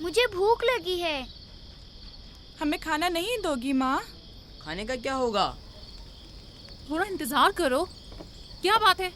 मुझे भूख लगी है। हमें खाना नहीं दोगी माँ? खाने का क्या होगा? थोड़ा इंतजार करो। क्या बात है?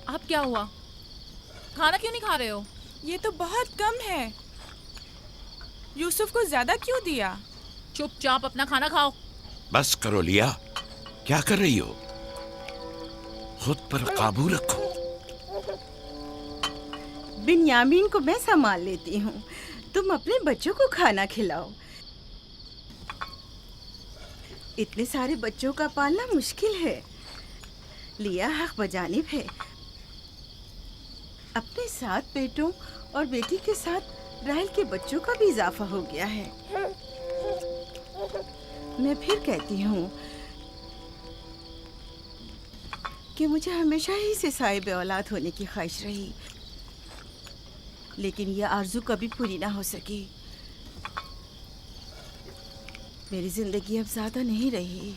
अब क्या हुआ? खाना क्यों नहीं खा रहे हो? ये तो बहुत कम है। यूसुफ को ज्यादा क्यों दिया? चुपचाप अपना खाना खाओ। बस करो लिया, क्या कर रही हो? खुद पर काबू रखो। बिन्यामीन को मैं संभाल लेती हूँ, तुम अपने बच्चों को खाना खिलाओ। इतने सारे बच्चों का पालना मुश्किल है। लिया हक बजानिब है। अपने 7 बेटों और बेटी के साथ राहेल के बच्चों का भी इजाफा हो गया है। मैं फिर कहती हूँ कि मुझे हमेशा ही से साहिब औलाद होने की ख्वाहिश रही, लेकिन यह आरज़ू कभी पूरी ना हो सकी। मेरी जिंदगी अब ज़्यादा नहीं रही।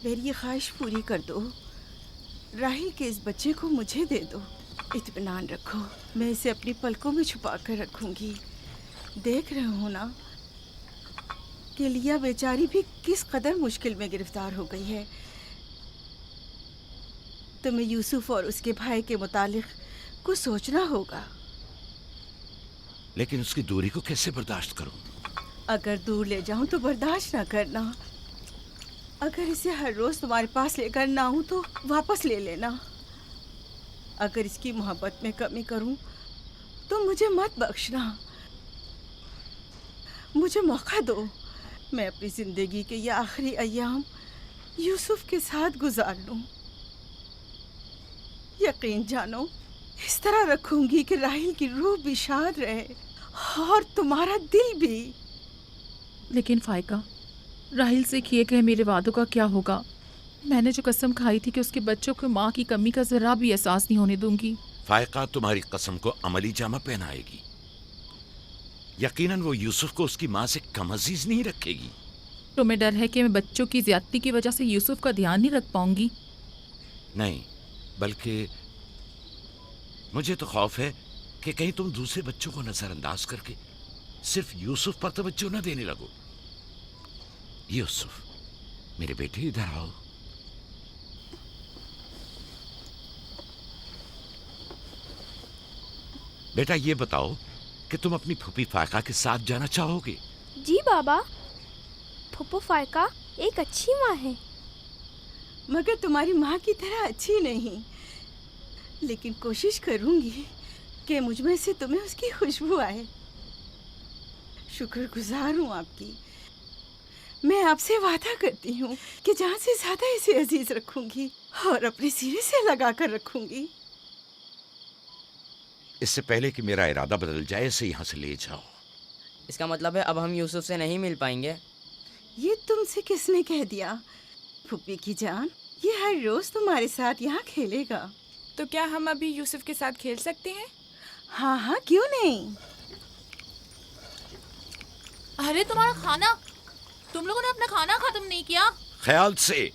मेरी ये ख्वाहिश पूरी कर दो। राहिल के इस बच्चे को मुझे दे दो। इत्मीनान रखो, मैं इसे अपनी पलकों में छुपा कर रखूंगी। देख रहे हो ना कि लिया बेचारी भी किस कदर मुश्किल में गिरफ्तार हो गई है। तुम्हें यूसुफ और उसके भाई के मुतालिक कुछ सोचना होगा। लेकिन उसकी दूरी को कैसे बर्दाश्त करूं? अगर दूर ले जाऊं तो बर्दाश्त ना करना। अगर इसे हर रोज तुम्हारे पास लेकर ना आऊं तो वापस ले लेना। अगर इसकी मोहब्बत में कमी करूं तो मुझे मत बख्शना। मुझे मौका दो, मैं अपनी जिंदगी के ये आखिरी अय्याम यूसुफ के साथ गुजार लूं। यकीन जानो, इस तरह रखूंगी कि राहिल की रूह भी शाद रहे और तुम्हारा दिल भी। लेकिन फाइका, राहिल से किए गए मेरे वादों का क्या होगा? मैंने जो कसम खाई थी कि उसके बच्चों को माँ की कमी का जरा भी एहसास नहीं होने दूंगी। फायका तुम्हारी कसम को अमली जामा पहनाएगी। यकीनन वो यूसुफ को उसकी माँ से कम अजीज नहीं रखेगी। तुम्हें डर है कि मैं बच्चों की ज्यादती की वजह से यूसुफ का ध्यान नहीं रख पाऊंगी? नहीं, बल्कि मुझे तो खौफ है कि कहीं तुम दूसरे बच्चों को नजरअंदाज करके सिर्फ यूसुफ पर तवज्जो न देने लगो। यूसुफ, मेरे बेटे, इधर आओ। बेटा, ये बताओ कि तुम अपनी फूफी फायका के साथ जाना चाहोगे? जी बाबा, फूफो फायका एक अच्छी माँ है। मगर तुम्हारी माँ की तरह अच्छी नहीं, लेकिन कोशिश करूंगी कि मुझ में से तुम्हें उसकी खुशबू आए। शुक्रगुजार हूँ आपकी। मैं आपसे वादा करती हूँ कि जान से ज्यादा इसे अजीज रखूंगी और अपने सीने से लगा कर रखूंगी। इससे पहले कि मेरा इरादा बदल जाए, इसे यहाँ से ले जाओ। इसका मतलब है अब हम यूसुफ से नहीं मिल पाएंगे? ये तुमसे किसने कह दिया? फूफी की जान, ये हर रोज तुम्हारे साथ यहाँ खेलेगा। तो क्या हम अभी यूसुफ के साथ खेल सकते हैं? हाँ हाँ, क्यों नहीं। अरे तुम्हारा खाना! तुम लोगों ने अपना खाना खत्म नहीं किया? ख्याल से।